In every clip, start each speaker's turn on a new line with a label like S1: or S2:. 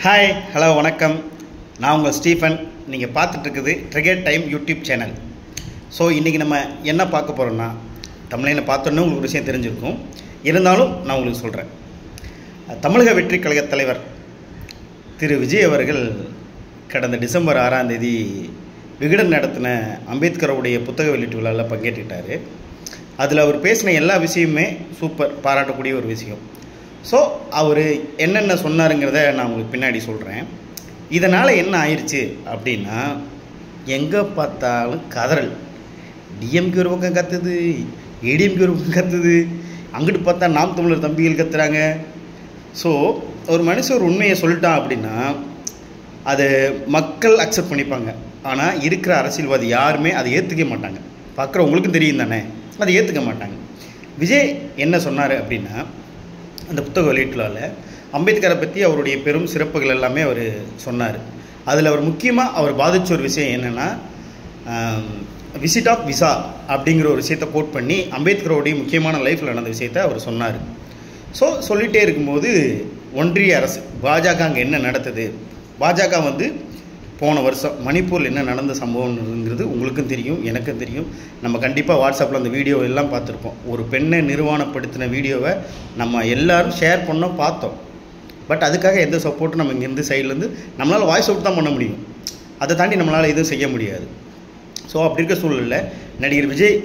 S1: Hi hello வணக்கம். நான் உங்கள் ஸ்டீஃபன். நீங்கள் பார்த்துட்ருக்குது trigger time YouTube channel. So இன்றைக்கி நம்ம என்ன பார்க்க போகிறோன்னா, தமிழில் பார்த்தோன்னே உங்களுக்கு ஒரு விஷயம் தெரிஞ்சிருக்கும், இருந்தாலும் நான் உங்களுக்கு சொல்கிறேன். தமிழக வெற்றி கழக தலைவர் திரு விஜய் அவர்கள் கடந்த டிசம்பர் 6ஆம் தேதி விகடன் நடத்தின அம்பேத்கருடைய புத்தக வெளியீட்டு விழாவில் பங்கேற்றுக்கிட்டார். அதில் அவர் பேசின எல்லா விஷயமுமே சூப்பர், பாராட்டக்கூடிய ஒரு விஷயம். ஸோ அவர் என்னென்ன சொன்னாருங்கிறத நான் உங்களுக்கு பின்னாடி சொல்கிறேன். இதனால் என்ன ஆயிடுச்சு அப்படின்னா, எங்கே பார்த்தாலும் கதறல். டிஎம்கே ஒரு பக்கம் கத்துது, ஏடிஎம்கே ஒரு பக்கம் கத்துது, அங்கிட்டு பார்த்தா நாம் தமிழர் தம்பிகள் கத்துறாங்க. ஸோ ஒரு மனுஷன் ஒரு உண்மையை சொல்லிட்டான் அப்படின்னா அதை மக்கள் அக்செப்ட் பண்ணிப்பாங்க. ஆனால் இருக்கிற அரசியல்வாதி யாருமே அதை ஏற்றுக்க மாட்டாங்க. பார்க்குறவங்களுக்கும் தெரியும் தானே, அதை ஏற்றுக்க மாட்டாங்க. விஜய் என்ன சொன்னார் அப்படின்னா, அந்த புத்தக வெளியீட்டில் அம்பேத்கரை பற்றி அவருடைய பெரும் சிறப்புகள் எல்லாமே அவர் சொன்னார். அதில் அவர் முக்கியமாக அவர் பாதித்த ஒரு விஷயம் என்னென்னா, விசிட் ஆஃப் விசா அப்படிங்கிற ஒரு விஷயத்தை கோட் பண்ணி அம்பேத்கருடைய முக்கியமான லைஃப்பில் நடந்த விஷயத்தை அவர் சொன்னார். ஸோ சொல்லிகிட்டே இருக்கும்போது ஒன்றிய அரசு பாஜக அங்கே என்ன நடத்துது, பாஜக போன வருஷம் மணிப்பூரில் என்ன நடந்த சம்பவம்ங்கிறது உங்களுக்கும் தெரியும், எனக்கும் தெரியும். நம்ம கண்டிப்பாக வாட்ஸ்அப்பில் அந்த வீடியோ எல்லாம் பார்த்துருப்போம். ஒரு பெண்ணை நிர்வாணப்படுத்தின வீடியோவை நம்ம எல்லோரும் ஷேர் பண்ணோம், பார்த்தோம். பட் அதுக்காக எந்த சப்போர்ட்டும் நம்ம இங்கேருந்து சைட்லேருந்து நம்மளால் வாய்ஸ் அவுட் தான் பண்ண முடியும். அதை தாண்டி நம்மளால் எதுவும் செய்ய முடியாது. ஸோ அப்படி இருக்க சூழலில் நடிகர் விஜய்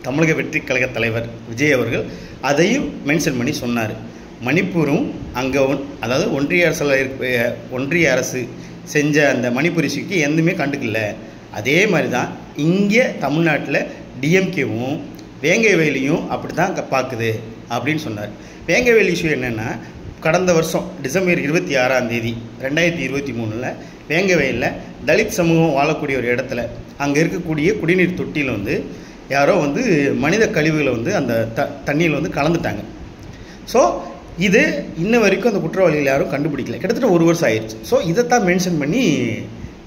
S1: தமிழக வெற்றி கழக தலைவர் விஜய் அவர்கள் அதையும் மென்ஷன் பண்ணி சொன்னார். மணிப்பூரும் அங்கே அதாவது ஒன்றிய அரசு செஞ்ச அந்த மணிப்பூர் இஷ்யூக்கு எதுவுமே கண்டுக்கல. அதே மாதிரி தான் இங்கே தமிழ்நாட்டில் டிஎம்கேவும் வேங்கைவேலியும் அப்படி தான் பார்க்குது அப்படின்னு சொன்னார். வேங்கைவேலி இஷ்யூ என்னென்னா, கடந்த வருஷம் டிசம்பர் 26ஆம் தேதி 2023 வேங்கைவேலியில் தலித் சமூகம் வாழக்கூடிய ஒரு இடத்துல அங்கே இருக்கக்கூடிய குடிநீர் தொட்டியில் யாரோ மனித கழிவுகளை அந்த தண்ணியில் கலந்துட்டாங்க. ஸோ இது இன்ன வரைக்கும் அந்த குற்றவாளிகள் யாரும் கண்டுபிடிக்கல. கிட்டத்தட்ட ஒரு வருஷம் ஆயிடுச்சு. ஸோ இதைத்தான் மென்ஷன் பண்ணி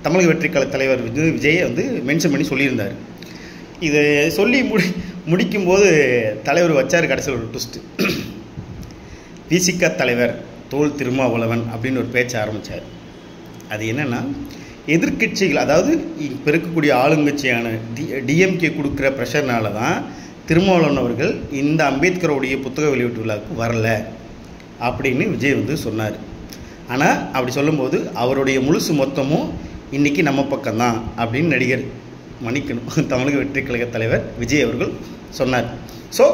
S1: தமிழக வெற்றி கழக தலைவர் விஜயை மென்ஷன் பண்ணி சொல்லியிருந்தார். இதை சொல்லி முடிக்கும்போது தலைவர் வச்சார் கடைசியில் ஒரு ட்விஸ்ட்டு. விசிக தலைவர் தோல் திருமாவளவன் அப்படின்னு ஒரு பேச்சை ஆரம்பித்தார். அது என்னென்னா, எதிர்கட்சிகள் அதாவது இப்போ இருக்கக்கூடிய ஆளுங்கட்சியான டிஎம்கே கொடுக்குற ப்ரெஷர்னால தான் திருமாவளவன் அவர்கள் இந்த அம்பேத்கருடைய புத்தக வெளியீட்டு விழாவுக்கு வரலை அப்படின்னு விஜய் சொன்னார். ஆனால் அப்படி சொல்லும்போது அவருடைய முழுசு மொத்தமும் இன்றைக்கி நம்ம பக்கம்தான் அப்படின்னு நடிகர் தமிழக வெற்றி கழக தலைவர் விஜய் அவர்கள் சொன்னார். ஸோ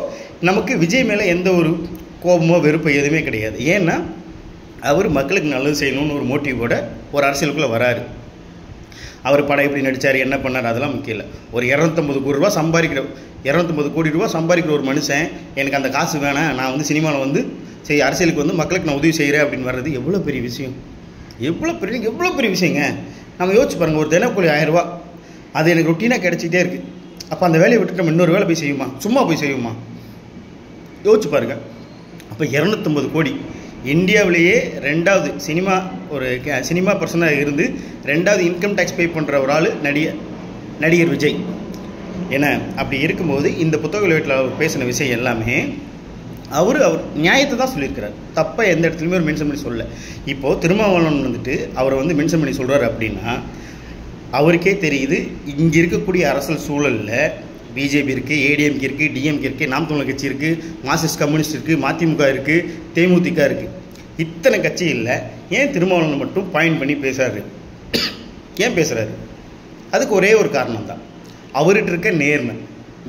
S1: நமக்கு விஜய் மேலே எந்த ஒரு கோபமோ வெறுப்போ எதுவுமே கிடையாது. ஏன்னா அவர் மக்களுக்கு நல்லது செய்யணும்னு ஒரு மோட்டிவோட ஒரு அரசியலுக்குள்ளே வராரு. அவர் படம் எப்படி நடித்தார், என்ன பண்ணார், அதெல்லாம் முக்கியம் இல்லை. ஒரு 250 கோடி ரூபா சம்பாதிக்கிற ஒரு மனுஷன், எனக்கு அந்த காசு வேணாம், நான் சினிமாவில் சரி அரசியலுக்கு மக்களுக்கு நான் உதவி செய்கிறேன் அப்படின்னு வர்றது எவ்வளோ பெரிய விஷயம், எவ்வளோ பெரிய விஷயங்க. நம்ம யோசிச்சு பாருங்கள், ஒரு தினக்கூலி 1000 ரூபா, அது எனக்கு ரொட்டீனாக கிடச்சிக்கிட்டே இருக்குது. அப்போ அந்த வேலையை விட்டுட்டு நம்ம இன்னொரு வேலை போய் செய்யுமா, சும்மா போய் செய்யுமா? யோசிச்சு பாருங்கள். அப்போ 250 கோடி இந்தியாவிலேயே 2வது சினிமா பர்சனாக இருந்து 2வது இன்கம் டேக்ஸ் பே பண்ணுற ஒரு ஆள் நடிகர் விஜய். ஏன்னா அப்படி இருக்கும்போது இந்த புத்தக வெளியீட்டில் அவர் பேசின விஷயம் எல்லாமே அவர் நியாயத்தை தான் சொல்லியிருக்கிறார். தப்பாக எந்த இடத்துலையுமே ஒரு மென்ஷன் பண்ணி சொல்லலை. இப்போது திருமாவளவன் அவரை மென்ஷன் பண்ணி சொல்கிறார் அப்படின்னா அவருக்கே தெரியுது இங்கே இருக்கக்கூடிய அரசியல் சூழலில் பிஜேபி இருக்குது, ஏடிஎம்கே இருக்குது, டிஎம்கே இருக்குது, நாம் தமிழர் கட்சி இருக்குது, மார்க்சிஸ்ட் கம்யூனிஸ்ட் இருக்குது, மதிமுக இருக்குது, தேமுதிக இருக்குது. இத்தனை கட்சி இல்லை, ஏன் திருமாவளவன் மட்டும் பாயிண்ட் பண்ணி பேசுகிறாரு? ஏன் பேசுகிறாரு? அதுக்கு ஒரே ஒரு காரணம் தான், அவர்கிட்ட இருக்க நேர்மை.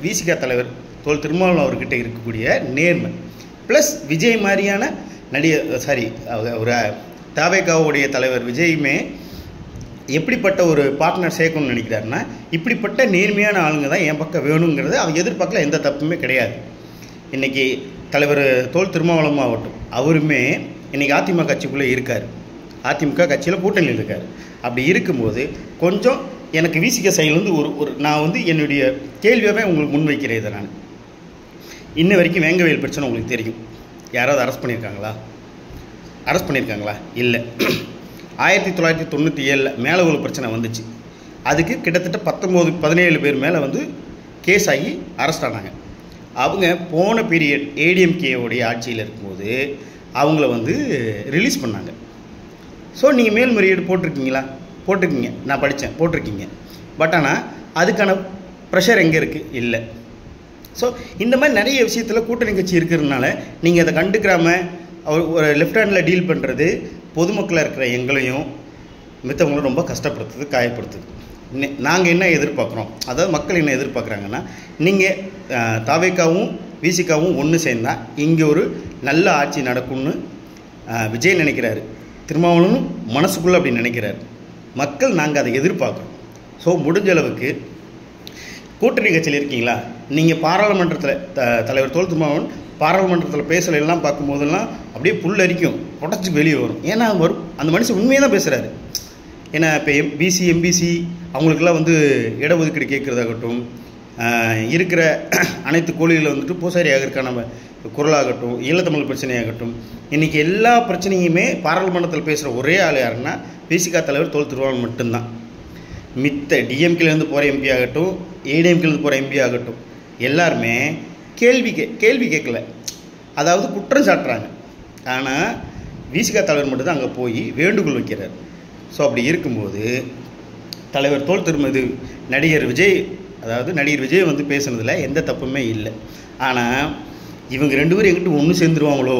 S1: விசிக தலைவர் தோல் திருமாவளவன் அவர்கிட்ட இருக்கக்கூடிய நேர்மை ப்ளஸ் விஜய் மாதிரியான ஒரு தவேகாவுடைய தலைவர் விஜயுமே எப்படிப்பட்ட ஒரு பார்ட்னர் சேர்க்கணும்னு நினைக்கிறாருன்னா, இப்படிப்பட்ட நேர்மையான ஆளுங்க தான் என் பக்கம் வேணுங்கிறது அவங்க எதிர்பார்க்கல. எந்த தப்புமே கிடையாது. இன்றைக்கி தலைவர் தோல் திருமாவளவன் ஆகட்டும், அவருமே இன்றைக்கி அதிமுக கட்சிக்குள்ளே இருக்கார், அதிமுக கட்சியில் கூட்டணியில் இருக்கார். அப்படி இருக்கும்போது கொஞ்சம் எனக்கு விசிக சைட்லேருந்து ஒரு நான் என்னுடைய கேள்வியாகவே உங்களுக்கு முன்வைக்கிறேன். இதை நான் இன்ன வரைக்கும் வேங்கவேல் பிரச்சனை உங்களுக்கு தெரியும். யாராவது அரெஸ்ட் பண்ணியிருக்காங்களா? இல்லை. 1997 மேலவூர் பிரச்சனை வந்துச்சு. அதுக்கு கிட்டத்தட்ட 17 பேர் மேலே கேஸ் ஆகி அரெஸ்ட் ஆனாங்க. அவங்க போன பீரியட் ஏடிஎம்கேவுடைய ஆட்சியில் இருக்கும்போது அவங்கள ரிலீஸ் பண்ணாங்க. ஸோ நீங்கள் மேல்முறையீடு போட்டிருக்கீங்களா? போட்டிருக்கீங்க, நான் படித்தேன், போட்டிருக்கீங்க. பட் ஆனால் அதுக்கான ப்ரெஷர் எங்கே இருக்குது? இல்லை. ஸோ இந்த மாதிரி நிறைய விஷயத்தில் கூட்டணி கட்சி இருக்கிறதுனால நீங்கள் அதை கண்டுக்கிறாமல் ஒரு லெஃப்ட் ஹேண்டில் டீல் பண்ணுறது பொதுமக்களாக இருக்கிற எங்களையும் மித்தவங்களும் ரொம்ப கஷ்டப்படுத்துது, காயப்படுத்துது. நாங்கள் என்ன எதிர்பார்க்குறோம், அதாவது மக்கள் என்ன எதிர்பார்க்குறாங்கன்னா, நீங்கள் தாவேக்காவும் விசிகாவும் ஒன்று சேர்ந்தால் இங்கே ஒரு நல்ல ஆட்சி நடக்கும்னு விஜய் நினைக்கிறாரு, திருமாவளவனும் மனசுக்குள்ளே அப்படி நினைக்கிறாரு. மக்கள் நாங்கள் அதை எதிர்பார்க்குறோம். ஸோ முடிஞ்ச அளவுக்கு கூட்டணி கட்சியில் இருக்கீங்களா, நீங்கள் பாராளுமன்றத்தில் தலைவர் தொல் திருமாவளவன் பாராளுமன்றத்தில் பேசலாம் பார்க்கும்போதெல்லாம் அப்படியே புல்லரிக்கும், உடச்சி வெளியே வரும். ஏன்னா வரும், அந்த மனுஷன் உண்மையாக தான் பேசுகிறாரு. ஏன்னா இப்போ பிசி எம்பிசி அவங்களுக்கெல்லாம் வந்து இடஒதுக்கீடு கேட்குறதாகட்டும், இருக்கிற அனைத்து கோழிகளில் வந்துட்டு பூசாரியாக இருக்கான குரலாகட்டும், ஈழத்தமிழ் பிரச்சனையாகட்டும், இன்றைக்கி எல்லா பிரச்சனையுமே பாராளுமன்றத்தில் பேசுகிற ஒரே ஆள் யாருன்னா விசிகா தலைவர் தொல் திருமாவளவன் மட்டும்தான். மித்த டிஎம்கேலேருந்து போகிற எம்பி ஆகட்டும், ஏடிஎம்கேலேருந்து போகிற எம்பி ஆகட்டும், எல்லாருமே கேள்வி கேட்கல, அதாவது குற்றம் சாட்டுறாங்க. ஆனால் விசிகா தலைவர் மட்டும்தான் அங்கே போய் வேண்டுகோள் வைக்கிறார். ஸோ அப்படி இருக்கும்போது தலைவர் தொல் திருமதி நடிகர் விஜய், அதாவது நடிகர் விஜய் வந்து பேசுனதில் எந்த தப்புமே இல்லை. ஆனால் இவங்க 2 பேரும் எங்கிட்ட ஒன்று சேர்ந்துருவாங்களோ,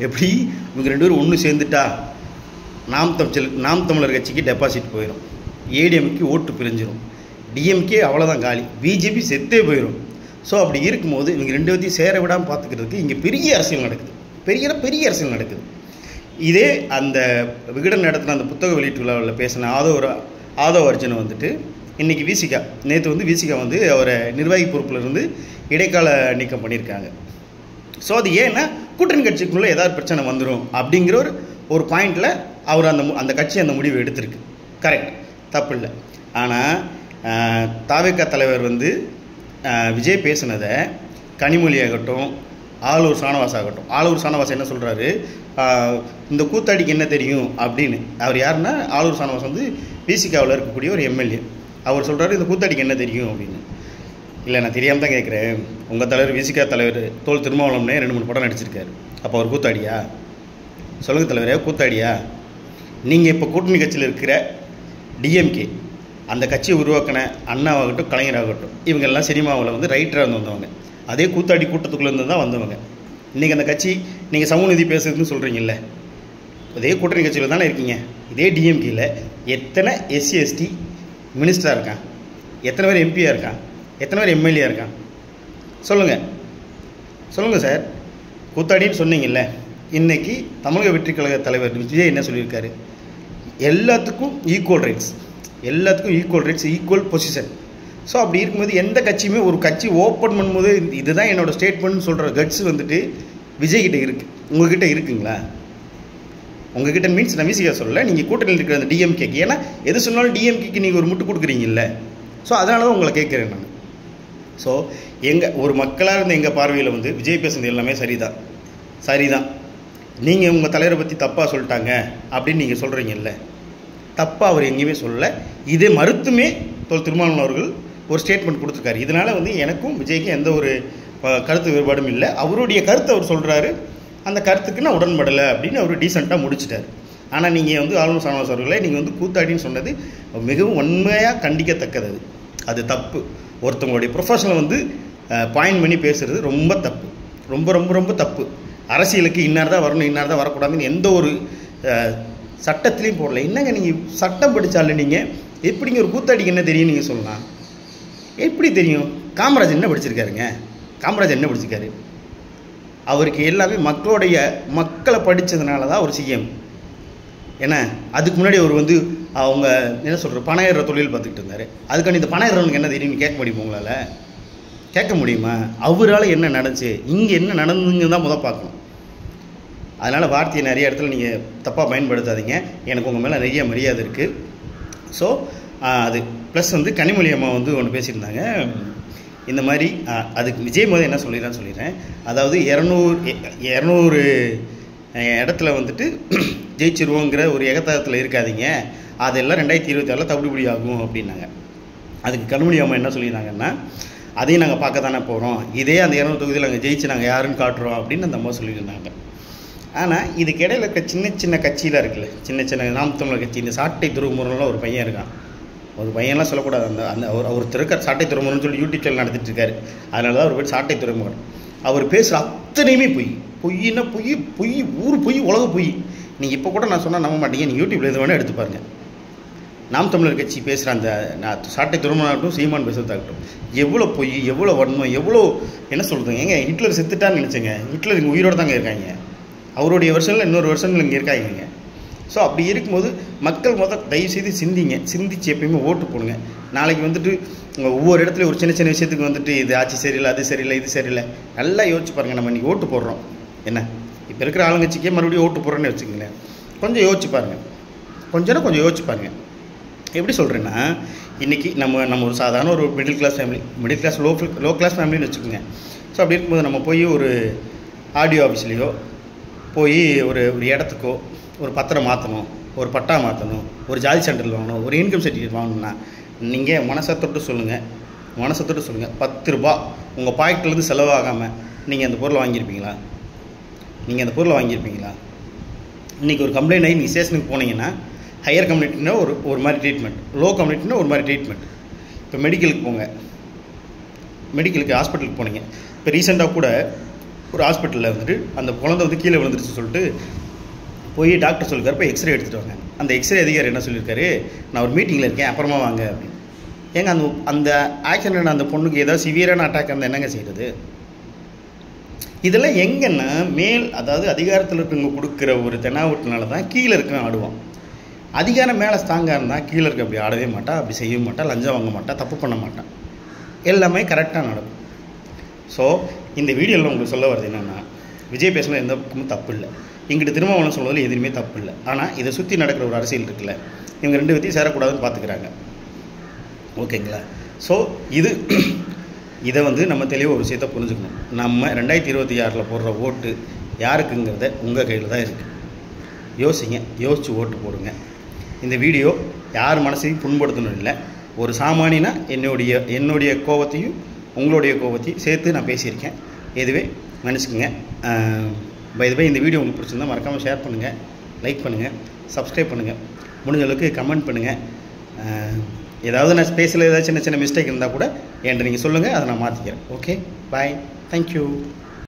S1: எப்படி இவங்க 2 பேரும் ஒன்று சேர்ந்துட்டா நாம் தமிழர் கட்சிக்கு டெபாசிட் போயிடும், ஏடிஎம்க்கு ஓட்டு பிரிஞ்சிடும், டிஎம்கே அவ்வளோதான் காலி, பிஜேபி செத்தே போயிடும். ஸோ அப்படி இருக்கும்போது இவங்க 2 பேர்த்தையும் சேர விடாமல் பார்த்துக்கிறதுக்கு இங்கே பெரிய அரசியல் நடக்குது, பெரிய அரசியல் நடக்குது. இதே அந்த விகடன் நடத்தின அந்த புத்தக வெளியீட்டு விழாவில் பேசின ஆதவ் அர்ஜுனை வந்துட்டு இன்றைக்கி விசிகா, நேற்று வந்து விசிகா வந்து அவரை நிர்வாகி பொறுப்பில் இருந்து இடைக்கால நீக்கம் பண்ணியிருக்காங்க. ஸோ அது ஏன்னா கூட்டணி கட்சிக்குள்ளே ஏதாவது பிரச்சனை வந்துடும் அப்படிங்கிற ஒரு பாயிண்டில் அவர் அந்த கட்சி அந்த முடிவு எடுத்திருக்கு. கரெக்ட், தப்பு இல்லை. ஆனால் தாவேக்கா தலைவர் வந்து விஜய் பேசுனதை கனிமொழி ஆகட்டும், ஆளூர் ஷானவாஸ் ஆகட்டும், ஆளூர் ஷானவாஸ் என்ன சொல்கிறாரு, இந்த கூத்தாடிக்கு என்ன தெரியும் அப்படின்னு. அவர் யாருன்னா ஆளூர் ஷானவாஸ் வந்து விசிகாவில் இருக்கக்கூடிய ஒரு எம்எல்ஏ. அவர் சொல்கிறாரு இந்த கூத்தாடிக்கு என்ன தெரியும் அப்படின்னு. இல்லை, நான் தெரியாமல் தான் கேட்குறேன், உங்கள் தலைவர் விசிகா தலைவர் தொல் திருமாவளவனே 2-3 படம் நடிச்சிருக்காரு, அப்போ அவர் கூத்தாடியா? சொல்லுங்கள் தலைவரே, கூத்தாடியா? நீங்கள் இப்போ கூட்டணி கட்சியில் இருக்கிற டிஎம்கே, அந்த கட்சியை உருவாக்கின அண்ணாவாகட்டும் கலைஞராகட்டும், இவங்கெல்லாம் சினிமாவில் வந்து ரைட்டராக இருந்து வந்தவங்க, அதே கூத்தாடி கூட்டத்துக்குள்ளேருந்து தான் வந்தவங்க. இன்றைக்கி அந்த கட்சி நீங்கள் சமூக நீதி பேசுறதுன்னு சொல்கிறீங்கல்ல, அதே கூட்டணி கட்சியில் தானே இருக்கீங்க. இதே டிஎம்கேயில் எத்தனை எஸ்சி எஸ்டி மினிஸ்டராக இருக்கான், எத்தனை பேர் எம்பியாக இருக்கான், எத்தனை பேர் எம்எல்ஏ இருக்கான்? சொல்லுங்கள் சார். கூத்தாடின்னு சொன்னீங்கல்ல, இன்றைக்கி தமிழக வெற்றி கழக தலைவர் விஜய் என்ன சொல்லியிருக்காரு, எல்லாத்துக்கும் equal rights, equal position. So அப்படி இருக்கும்போது எந்த கட்சியுமே ஒரு கட்சி ஓப்பன் பண்ணும்போது இதுதான் என்னோடய ஸ்டேட்மெண்ட்னு சொல்கிற கட்ஸ் வந்துட்டு விஜய்கிட்ட இருக்குது. உங்கள்கிட்ட இருக்குங்களா? உங்கள்கிட்ட மீன்ஸ் நான் விசிகா சொல்லலை, நீங்கள் கூட்டணியில் இருக்கிற அந்த டிஎம்கேக்கு, ஏன்னா எது சொன்னாலும் டிஎம்கேக்கு நீங்கள் ஒரு முட்டு கொடுக்குறீங்கல்ல. ஸோ அதனால தான் உங்களை கேட்குறேன் நான். ஸோ ஒரு மக்களாக இருந்த எங்கள் பார்வையில் வந்து விஜய் பேசுனது எல்லாமே சரிதான். நீங்கள் உங்கள் தலைவரை பற்றி தப்பாக சொல்லிட்டாங்க அப்படின்னு நீங்கள் சொல்கிறீங்கல்ல, தப்பாக அவர் எங்கேயுமே சொல்லலை. இதே மறுத்துமே தொல் திருமாவளவன் அவர்கள் ஒரு ஸ்டேட்மெண்ட் கொடுத்துருக்காரு. இதனால் வந்து எனக்கும் விஜய்க்கும் எந்த ஒரு கருத்து வேறுபாடும் இல்லை. அவருடைய கருத்தை அவர் சொல்கிறாரு, அந்த கருத்துக்கு நான் உடன்படலை அப்படின்னு அவர் டீசெண்டாக முடிச்சிட்டார். ஆனால் நீங்கள் வந்து ஆளுநர் ஷானவாஸ் அவர்களே, நீங்கள் வந்து கூத்தாடின்னு சொன்னது மிகவும் உண்மையாக கண்டிக்கத்தக்கது. அது தப்பு. ஒருத்தவங்களுடைய ப்ரொஃபஷனல் வந்து பாயிண்ட் பண்ணி பேசுகிறது ரொம்ப தப்பு, ரொம்ப தப்பு. அரசியலுக்கு இன்னார் தான் வரணும், இன்னார் தான் வரக்கூடாதுன்னு எந்த ஒரு சட்டத்திலையும் போடல. என்னங்க நீங்கள் சட்டம் படித்தாலும் நீங்கள் எப்படிங்க ஒரு கூத்தாடிக்கு என்ன தெரியும் நீங்கள் சொல்லலாம்? எப்படி தெரியும்? காமராஜர் என்ன படிச்சிருக்காரு? அவருக்கு எல்லாமே மக்களை படித்ததுனால தான் அவர் சிஎம். ஏன்னா அதுக்கு முன்னாடி அவர் வந்து அவங்க என்ன சொல்கிற பணம் ஏறுற தொழில் பார்த்துக்கிட்டு இருந்தார். அதுக்கான இந்த பணம் ஏறுறவனுக்கு என்ன தெரியும்னு கேட்க முடியுமா? உங்களால் கேட்க முடியுமா? அவரால் என்ன நடந்துச்சு, இங்கே என்ன நடந்துங்க தான் பார்க்கணும். அதனால் வார்த்தையை நிறைய இடத்துல நீங்கள் தப்பாக பயன்படுத்தாதீங்க. எனக்கு உங்கள் மேலே நிறைய மரியாதை இருக்குது. ஸோ அது ப்ளஸ் வந்து கனிமொழி அம்மா வந்து ஒன்று பேசியிருந்தாங்க. இந்த மாதிரி அதுக்கு விஜய் மோதி என்ன சொல்லிடுறேன். அதாவது 200 இடத்துல வந்துட்டு ஜெயிச்சிருவோங்கிற ஒரு எகத்தாரத்தில் இருக்காதீங்க, அதெல்லாம் 2026 தவிடுபடி ஆகும் அப்படின்னாங்க. அதுக்கு கனிமொழி அம்மா என்ன சொல்லியிருந்தாங்கன்னா, அதையும் நாங்கள் பார்க்க தானே போகிறோம், இதே அந்த 200 தொகுதியில் நாங்கள் ஜெயிச்சு நாங்கள் யாருன்னு காட்டுறோம் அப்படின்னு அந்த அம்மா சொல்லியிருந்தாங்க. ஆனால் இதுக்கு இடையில இருக்க சின்ன சின்ன கட்சியில் இருக்குல்ல, சின்ன சின்ன நாம் தமிழர் கட்சி, இந்த சாட்டை துருமுறையில் ஒரு பையன் இருக்கான். ஒரு பையன்லாம் சொல்லக்கூடாது, அந்த அந்த அவர் திருக்கார் சாட்டை துறைமுகம்னு சொல்லி யூடியூப் சேனல் நடத்திட்டு இருக்காரு. அதனால தான் அவர் பேர் சாட்டை துறைமுகம். அவர் பேசுகிற அத்தனையுமே பொய்னா பொய் ஊர் பொய், உலக பொய். நீங்கள் இப்போ கூட நான் சொன்னால் நம்ப மாட்டீங்க, நீங்கள் யூடியூப்பில் எது வேணால் எடுத்து பாருங்கள். நாம் தமிழர் கட்சி பேசுகிற அந்த சாட்டை துறைமுகமாகட்டும், சீமான் பேசுறதாகட்டும், எவ்வளோ பொய், எவ்வளோ வன்மம், எவ்வளோ என்ன சொல்கிறதுங்க. ஏங்க ஹிட்லர் செத்துட்டான்னு நினச்சேங்க, ஹிட்லர் இங்கே உயிரோடு தாங்க இருக்காங்க. அவருடைய வருஷனில் இன்னொரு வருஷனில் இங்கே இருக்காங்க. ஸோ அப்படி இருக்கும்போது மக்கள் தயவுசெய்து சிந்திச்சு எப்பயுமே ஓட்டு போடுங்க. நாளைக்கு வந்துட்டு ஒவ்வொரு இடத்துலையும் ஒரு சின்ன சின்ன விஷயத்துக்கு வந்துட்டு இது ஆட்சி சரியில்லை, அது சரியில்லை, இது சரியில்லை, நல்லா யோசிச்சு பாருங்கள். நம்ம இன்றைக்கி ஓட்டு போடுறோம் என்ன, இப்போ இருக்கிற ஆளுங்கட்சிக்கே மறுபடியும் ஓட்டு போடுறோன்னு வச்சுக்கங்களேன். கொஞ்சம் யோசிச்சு பாருங்கள், கொஞ்சம் யோசிச்சு பாருங்கள். எப்படி சொல்கிறேன்னா, இன்றைக்கி நம்ம ஒரு சாதாரண ஒரு middle class family, middle class low class ஃபேமிலின்னு வச்சுக்கோங்க. ஸோ அப்படி இருக்கும்போது நம்ம போய் ஒரு ஆடியோ ஆஃபீஸ்லேயோ போய் ஒரு இடத்துக்கோ ஒரு பத்திரம் மாற்றணும், ஒரு பட்டா மாற்றணும், ஒரு ஜாதி சான்றிதழ் வாங்கணும், ஒரு இன்கம் சர்டிஃபிகேட் வாங்கணும்னா நீங்கள் மனசை தொட்டு சொல்லுங்கள், 10 ரூபா உங்கள் பாக்கெட்லேருந்து செலவாகாமல் நீங்கள் அந்த பொருளை வாங்கியிருப்பீங்களா? இன்றைக்கி ஒரு கம்ப்ளைண்ட் ஆகி நீங்கள் ஸ்டேஷனுக்கு போனீங்கன்னா ஹையர் கம்யூனிட்டினா ஒரு மாதிரி ட்ரீட்மெண்ட், லோ கம்யூனிட்டினா ஒரு மாதிரி ட்ரீட்மெண்ட். இப்போ மெடிக்கலுக்கு ஹாஸ்பிட்டலுக்கு போனீங்க. இப்போ ரீசெண்டாக கூட ஒரு ஹாஸ்பிட்டலில் வந்துட்டு அந்த குழந்தை வந்து கீழே விழுந்துருச்சு சொல்லிட்டு போய் டாக்டர் சொல்லியிருக்காரு, போய் எக்ஸ்ரே எடுத்துகிட்டு வாங்க. அந்த எக்ஸ்ரே அதிகாரி என்ன சொல்லியிருக்காரு, நான் ஒரு மீட்டிங்கில் இருக்கேன், அப்புறமா வாங்க அப்படின்னு. ஏங்க அந்த ஆக்சிடென்ட் அந்த பொண்ணுக்கு ஏதாவது சிவியரான அட்டாக் இருந்தால் என்னங்க செய்கிறது? இதெல்லாம் எங்கன்னா அதாவது அதிகாரத்தில் இருக்கவங்க கொடுக்குற ஒரு தெனாவட்டுனால தான் கீழே இருக்க ஆடுவான். அதிகாரம் மேலே ஸ்ட்ராங்காக இருந்தால் கீழே இருக்க அப்படி ஆடவே மாட்டான், அப்படி செய்ய மாட்டான், லஞ்சம் வாங்க மாட்டான், தப்பு பண்ண மாட்டான், எல்லாமே கரெக்டாக நடக்கும். ஸோ இந்த வீடியோவில் உங்களுக்கு சொல்ல வருது என்னென்னா, விஜய் பேசினா எந்த பக்கமும் தப்பு இல்லை, இங்கிட்ட திருமாவளவன் சொல்வதில் எதுவுமே தப்பு இல்லை. ஆனால் இதை சுற்றி நடக்கிற ஒரு அரசியல் இருக்குல்ல, இவங்க 2 பேத்தையும் சேரக்கூடாதுன்னு பார்த்துக்கிறாங்க. ஓகேங்களா? ஸோ இதை வந்து நம்ம தெளிவாக ஒரு விஷயத்தை புரிஞ்சுக்கணும். நம்ம 2026 போடுற ஓட்டு யாருக்குங்கிறத உங்கள் கையில் தான் இருக்குது. யோசித்து ஓட்டு போடுங்க. இந்த வீடியோ யார் மனசையும் புண்படுத்தணும் இல்லை, ஒரு சாமானியனா என்னுடைய கோபத்தையும் உங்களுடைய கோபத்தையும் சேர்த்து நான் பேசியிருக்கேன். இதுவே மன்னிச்சுக்குங்க. பை த வே, இந்த வீடியோ உங்களுக்கு பிடிச்சிருந்தால் மறக்காமல் ஷேர் பண்ணுங்கள், லைக் பண்ணுங்கள், சப்ஸ்கிரைப் பண்ணுங்கள், முடிஞ்ச அளவுக்கு கமெண்ட் பண்ணுங்கள். ஏதாவது நான் ஸ்பேஸில் ஏதாவது சின்ன சின்ன மிஸ்டேக் இருந்தால் கூட என்கிட்ட நீங்கள் சொல்லுங்கள், அதை நான் மாற்றிக்கிறேன். ஓகே, பாய், தேங்க்யூ.